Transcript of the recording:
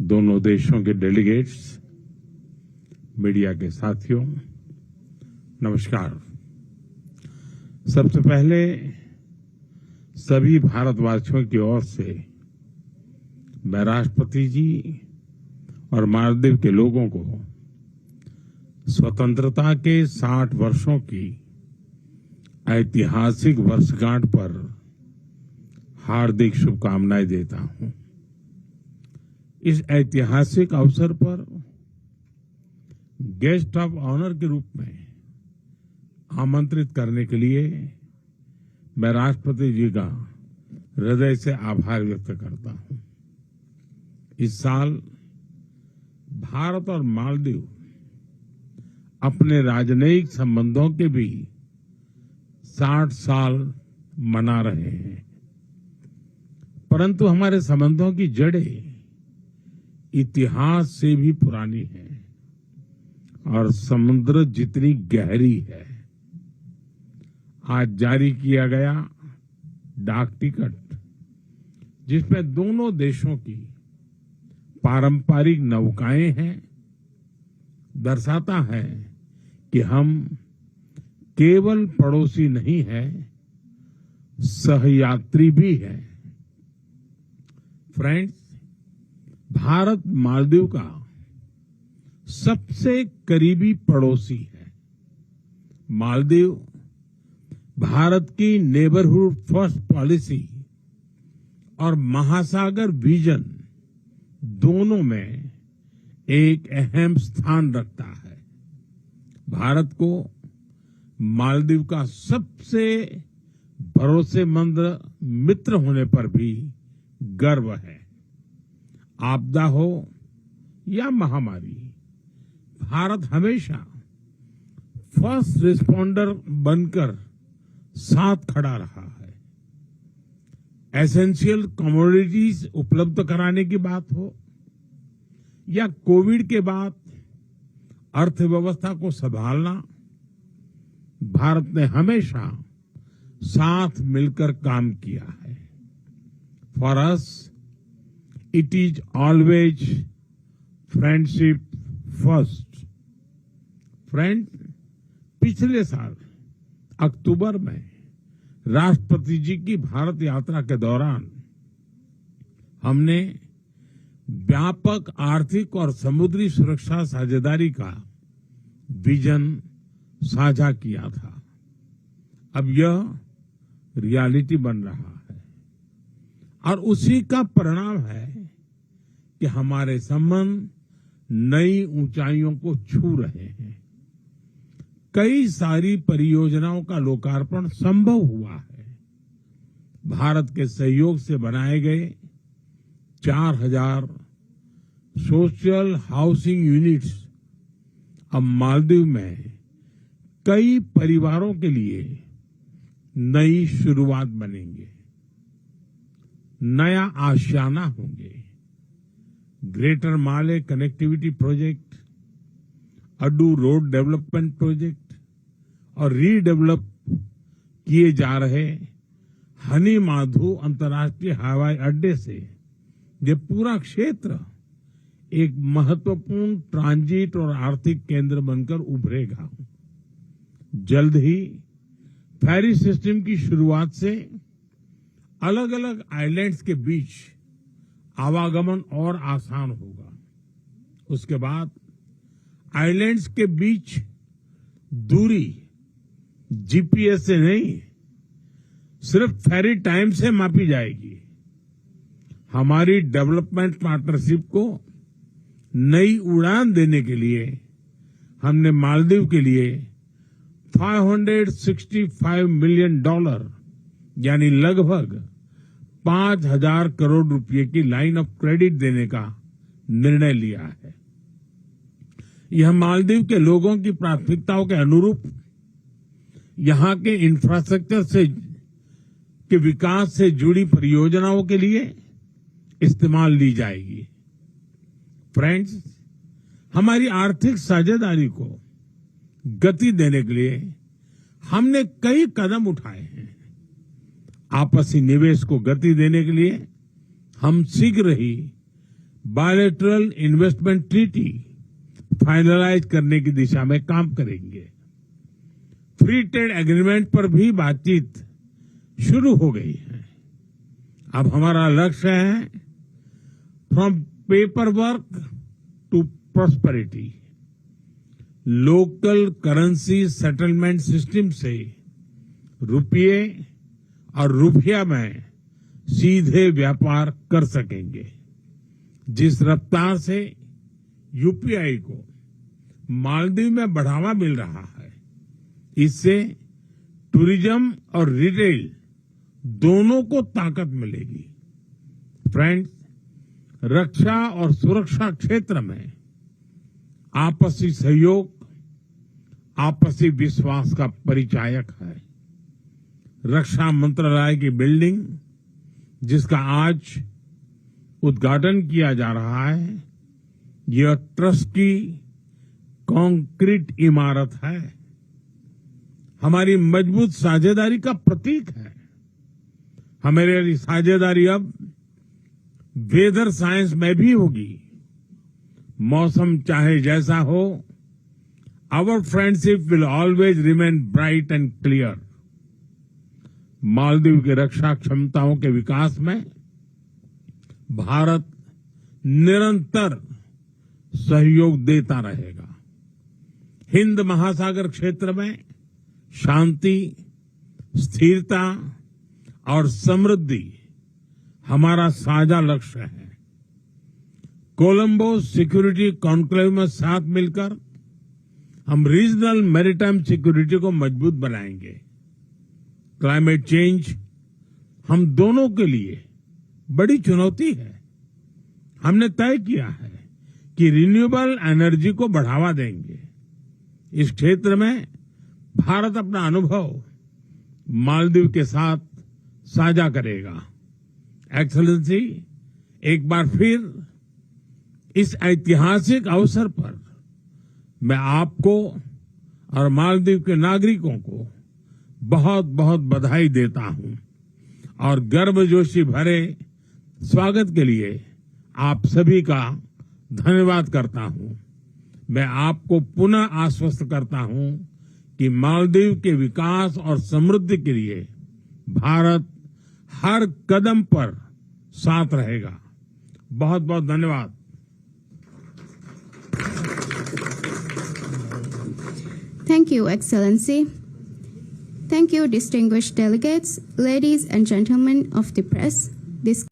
दोनों देशों के डेलीगेट्स, मीडिया के साथियों, नमस्कार। सबसे पहले सभी भारतवासियों की ओर से मैं राष्ट्रपति जी और मालदीव के लोगों को स्वतंत्रता के 60 वर्षों की ऐतिहासिक वर्षगांठ पर हार्दिक शुभकामनाएं देता हूं। इस ऐतिहासिक अवसर पर गेस्ट ऑफ ऑनर के रूप में आमंत्रित करने के लिए मैं राष्ट्रपति जी का हृदय से आभार व्यक्त करता हूं। इस साल भारत और मालदीव अपने राजनयिक संबंधों के भी 60 साल मना रहे हैं, परंतु हमारे संबंधों की जड़ें इतिहास से भी पुरानी है और समुद्र जितनी गहरी है। आज जारी किया गया डाक टिकट, जिसमें दोनों देशों की पारंपरिक नौकाएं हैं, दर्शाता है कि हम केवल पड़ोसी नहीं हैं, सहयात्री भी हैं। फ्रेंड्स, भारत मालदीव का सबसे करीबी पड़ोसी है। मालदीव भारत की नेबरहुड फर्स्ट पॉलिसी और महासागर विजन दोनों में एक अहम स्थान रखता है। भारत को मालदीव का सबसे भरोसेमंद मित्र होने पर भी गर्व है। आपदा हो या महामारी, भारत हमेशा फर्स्ट रिस्पॉन्डर बनकर साथ खड़ा रहा है। एसेंशियल कमोडिटीज उपलब्ध कराने की बात हो या कोविड के बाद अर्थव्यवस्था को संभालना, भारत ने हमेशा साथ मिलकर काम किया है। For us it is always friendship first. Friend, पिछले साल अक्टूबर में राष्ट्रपति जी की भारत यात्रा के दौरान हमने व्यापक आर्थिक और समुद्री सुरक्षा साझेदारी का विजन साझा किया था। अब यह रियलिटी बन रहा है और उसी का परिणाम है कि हमारे संबंध नई ऊंचाइयों को छू रहे हैं। कई सारी परियोजनाओं का लोकार्पण संभव हुआ है। भारत के सहयोग से बनाए गए 4000 सोशल हाउसिंग यूनिट्स अब मालदीव में कई परिवारों के लिए नई शुरुआत बनेंगे, नया आशियाना होंगे। Greater Male connectivity project, Addu road development project और रीडेवलप किए जा रहे हनी माधु अंतर्राष्ट्रीय हवाई अड्डे से ये पूरा क्षेत्र एक महत्वपूर्ण ट्रांजिट और आर्थिक केंद्र बनकर उभरेगा। जल्द ही फेरी सिस्टम की शुरुआत से अलग अलग आइलैंड्स के बीच आवागमन और आसान होगा। उसके बाद आइलैंड्स के बीच दूरी जीपीएस से नहीं, सिर्फ फेरी टाइम से मापी जाएगी। हमारी डेवलपमेंट पार्टनरशिप को नई उड़ान देने के लिए हमने मालदीव के लिए $565 मिलियन यानी लगभग 5000 करोड़ रुपए की लाइन ऑफ क्रेडिट देने का निर्णय लिया है। यह मालदीव के लोगों की प्राथमिकताओं के अनुरूप यहां के इंफ्रास्ट्रक्चर से के विकास से जुड़ी परियोजनाओं के लिए इस्तेमाल ली जाएगी। फ्रेंड्स, हमारी आर्थिक साझेदारी को गति देने के लिए हमने कई कदम उठाए हैं। आपसी निवेश को गति देने के लिए हम शीघ्र ही बायलैटरल इन्वेस्टमेंट ट्रीटी फाइनलाइज करने की दिशा में काम करेंगे। फ्री ट्रेड एग्रीमेंट पर भी बातचीत शुरू हो गई है। अब हमारा लक्ष्य है from paper work to prosperity. Local currency settlement system से रुपये और रुपया में सीधे व्यापार कर सकेंगे। जिस रफ्तार से यूपीआई को मालदीव में बढ़ावा मिल रहा है, इससे टूरिज्म और रिटेल दोनों को ताकत मिलेगी। फ्रेंड्स, रक्षा और सुरक्षा क्षेत्र में आपसी सहयोग आपसी विश्वास का परिचायक है। रक्षा मंत्रालय की बिल्डिंग, जिसका आज उद्घाटन किया जा रहा है, यह ट्रस्ट की कंक्रीट इमारत है। हमारी मजबूत साझेदारी का प्रतीक है। हमारी साझेदारी अब वेदर साइंस में भी होगी। मौसम चाहे जैसा हो, our friendship will always remain bright and clear. Maldives की रक्षा क्षमताओं के विकास में भारत निरंतर सहयोग देता रहेगा। हिंद महासागर क्षेत्र में शांति, स्थिरता और समृद्धि हमारा साझा लक्ष्य है। कोलंबो सिक्योरिटी कॉन्क्लेव में साथ मिलकर हम रीजनल मैरीटाइम सिक्योरिटी को मजबूत बनाएंगे। क्लाइमेट चेंज हम दोनों के लिए बड़ी चुनौती है। हमने तय किया है कि रिन्यूएबल एनर्जी को बढ़ावा देंगे। इस क्षेत्र में भारत अपना अनुभव मालदीव के साथ साझा करेगा। एक्सेलेंसी, एक बार फिर इस ऐतिहासिक अवसर पर मैं आपको और मालदीव के नागरिकों को बहुत बहुत बधाई देता हूं और गर्मजोशी भरे स्वागत के लिए आप सभी का धन्यवाद करता हूं। मैं आपको पुनः आश्वस्त करता हूं कि मालदीव के विकास और समृद्धि के लिए भारत हर कदम पर साथ रहेगा। बहुत बहुत धन्यवाद। Thank you, Excellency. Thank you, distinguished delegates, ladies and gentlemen of the press. This